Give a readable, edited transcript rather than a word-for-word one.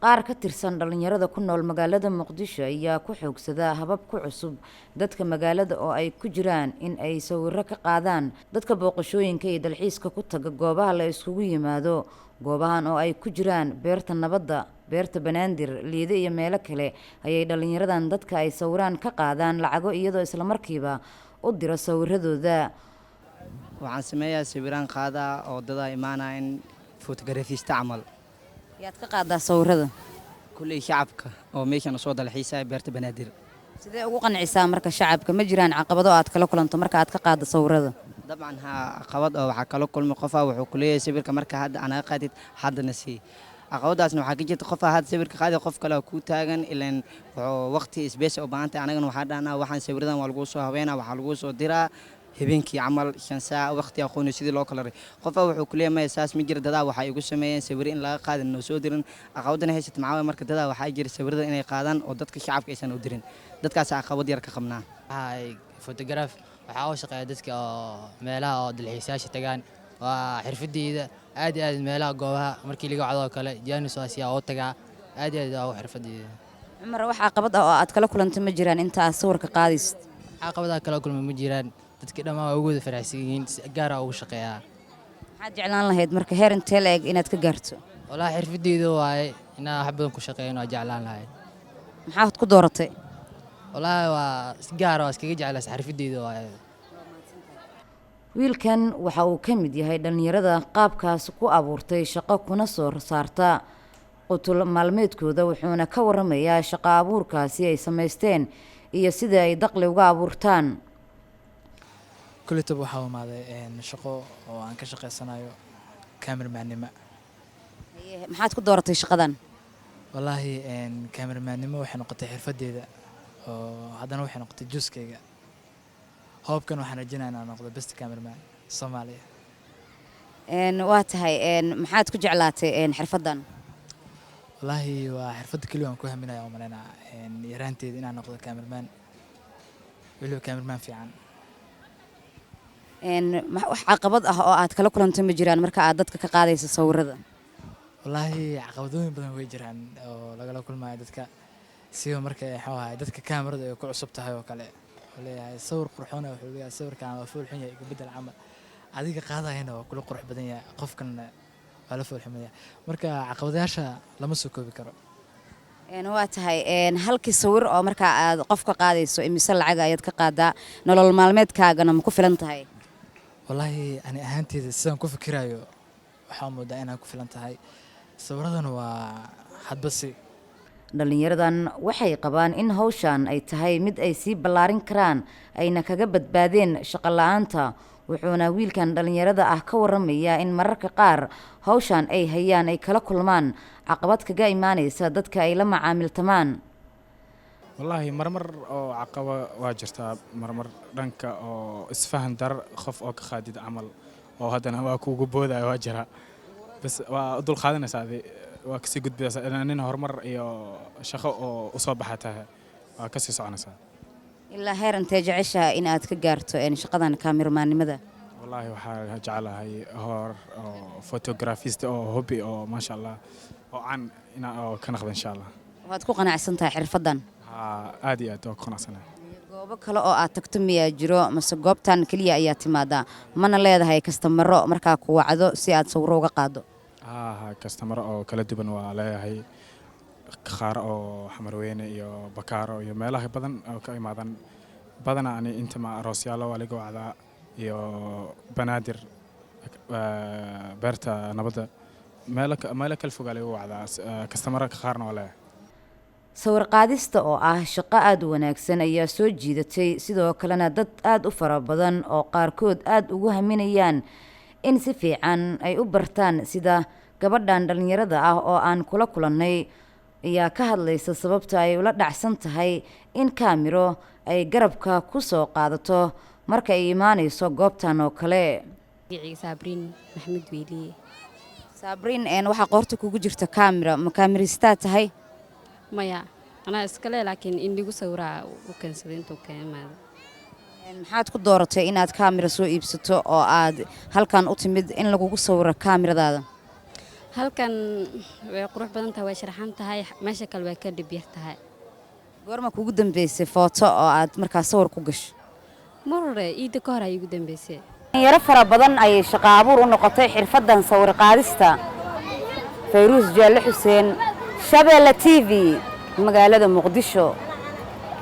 qaar ka tirsan dhalinyarada ku nool magaalada Muqdisho ayaa ku xoogsada habab ku cusub dadka magaalada oo ay ku jiraan in ay sawirro ka qaadaan dadka booqashooyinka iyo dalxiiska ku taga goobaha la iskugu yimaado. Goobahan oo ay ku jiraan beerta nabadda, beerta Banaadir, Liide iyo meelo kale ayay dhalinyaradan dadka ay sawiraan ka qaadaan lacago iyadoo isla markiiba u dira sawiradooda. waxaan sameeyaa sawiraan qaadaa oo dad imaanayaan photographysta camal yaad ka qaadaa sawirada kulli shacabka oo meeshan soo dalxiisay beerta Banaadir. sidee ugu qancisaa marka shacabka ma jiraan caqabado aad kala kulanto marka aad ka qaado sawirada? dabcan caqabad oo waxa kala kulmay qof wuxuu ku leeyahay sawirka marka hadda ana qaadid haddana si caqabadaasna waxa ka jirta qof hadda sawirka qaadi qof kale ku taagan ilaan waqti isbees u baahantay anagana waxa dhaanaa waxaan sawiradan waa lagu soo haweenaa waxa lagu soo diraa habeenkii camal 5 saac waqti aqoon sidii loo kala ray qof wuxuu ku leeyahay saas ma jira dadaa waxa igu sameeyeen sawir in laga qaadin noo soo dirin caqabadana haysat macaa marka dadaa waxa jira sawirada inay qaadaan oo dadka shacabka aysan u dirin dadkaas caqabad yar ka qabnaa photograph waxa uu shaqeeyaa dadka meelaha oo dalxiisayaasha tagaan waa xirfadeyda aad iyo aad meelaha goobaha markii laga wacdo kale Jaanis Aasiya oo tagaa aad iyo aad waa xirfadeyda. Cumar waxa caqabad oo aad kala kulantay ma jiraan inta aad sawirka qaadist? caqabadaha kala kulmay ma jiraan dadka dhammaan waa ugu wada faraxsan yihiin si gaar ah ugu shaqeeyaa. maxaad jeclaan lahayd marka heer intee la eg inaad ka gaarto? walahi xirfadeyda waaye inaan wax badan ku shaqeeyno waa jeclaan lahayd. maxaad ku dooratay? walahi waa si gaar ah iskaga jeclaas xirfadeyda waaye. wiilkan waxa uu ka mid yahay dhalinyarada qaabkaas ku abuurtay shaqo kuna soo saarta qutul maalmeedkooda wuxuuna ka waramayaa shaqo abuurkaasi ay sameysteen iyo sida ay dakhli uga abuurtaan. kulitaba waxaa umaaday shaqo oo aan ka shaqeysanayo cameraman-nimo. maxaad ku dooratay shaqadan? wallaahi cameraman-nimo waxay noqotay xirfadeyda oo haddana waxay noqotay juuskayga. hoobkan waxaan rajaynayaa inaan noqdo best cameraman Soomaaliya. waa tahay maxaad ku jeclaatay xirfadan? wallaahi waa xirfadda kaliya aan ku haminayo oo maleynaa yaraanteeda inaan noqdo cameraman weliba cameraman fiican. wax caqabad ah oo aad kala kulantay ma jiraan marka aad dadka ka qaadayso sawirada? wallaahi caqabadooyin badan way jiraan oo lagala kulmayo dadka siba marka dadka kaamirada ay ku cusub tahay oo kale leeyahay sawir qurxoon wuxuu leeyahay sawirkan waa fuul xun yahay bedel camal adiga qaadayna waa kula qurux badan yahay qofkan waa la fuul xumaya marka caqabadayaasha lama soo koobi karo. waa tahay halkii sawir oo marka aad qofka qaadayso imise lacag ayaad ka qaadaa nolol maalmeedkaagana ma ku filan tahay? wallaahi ani ahaanteeda sidaan ku fikirayo waxaa moodaa inaan ku filan tahay sawiradan waa hadbasi. dhalinyaradan waxay qabaan in hawshan ay tahay mid ay sii ballaarin karaan ayna kaga badbaadeen shaqo la'aanta wuxuuna wiilkan dhalinyarada ah ka waramayaa in mararka qaar hawshan ay hayaan ay kala kulmaan caqabad kaga imaanaysa dadka ay la macaamiltamaan. wallaahi marmar oo caqaba waa jirtaa marmar dhanka oo isfahan dar qof oo ka qaadid camal oo haddana waa kuugu boodaya waa jira bas waa u dul qaadanaysaa waa kasii gudbidaysaa nin horumar iyo shaqo oo u soo baxa tahay waa kasii soconaysaa. ilaa heer intee jeceshaha in aad ka gaarto shaqadan kaamiramanimada? wallaahi waxaa jecelahay hor oo photografist oo hobby oo maasha allah oo aan oo ka naqdo insha allah. waad ku qanacsan tahay xirfadan? aad iyo aad waa ku qanacsanahay. goobo kale oo aad tagto miyaa jiro mase goobtan keliya ayaa timaadaa mana leedahay kastamaro markaa ku wacdo si aad sawiro uga qaado? kastamaro oo kala duwan waa leeyahay qaar oo xamarweyne iyo bakaaro iyo meelaha badan oo ka imaadan badana ani inta ma aroosyaalo waa laga wacdaa iyo Banaadir beerta nabadda meelo kala fogaa laga wacdaa kastamaro qaarna waa leeyahay. sawir qaadista oo ah shaqo aad u wanaagsan ayaa soo jiidatay sidoo kalena dad aad u fara badan oo qaarkood aad ugu haminayaan in si fiican ay u bartaan sida gabadhan dhalinyarada ah oo aan kula kulannay ayaa ka hadlaysa sababta ay ula dhacsan tahay in kaamiro ay garabka ku soo qaadato marka ay imaanayso goobtan oo kale. Sabriin Maxamed Wiiliye. Sabriin waxa qoorta kugu jirta kaamiro ma kaamiristaa tahay? maya anaa iskale laakiin in lagu sawiraa u keensaday intuu ka imaado. maxaad ku dooratay inaad kaamiro soo iibsato oo aad halkan u timid in lagugu sawiro kaamiradaada? halkan way qurux badan tahay way sharaxan tahay meesha kale way ka dhib yar tahay goorma kugu dambeysay footo oo aad markaa sawir ku gasho marore iida ka hor ay ugu dambeysay dhalinyaro fara badan ayay shaqo abuur u noqotay xirfaddan sawir qaadista fayruus jaalle xuseen Shabeelle TV magaalada Muqdisho.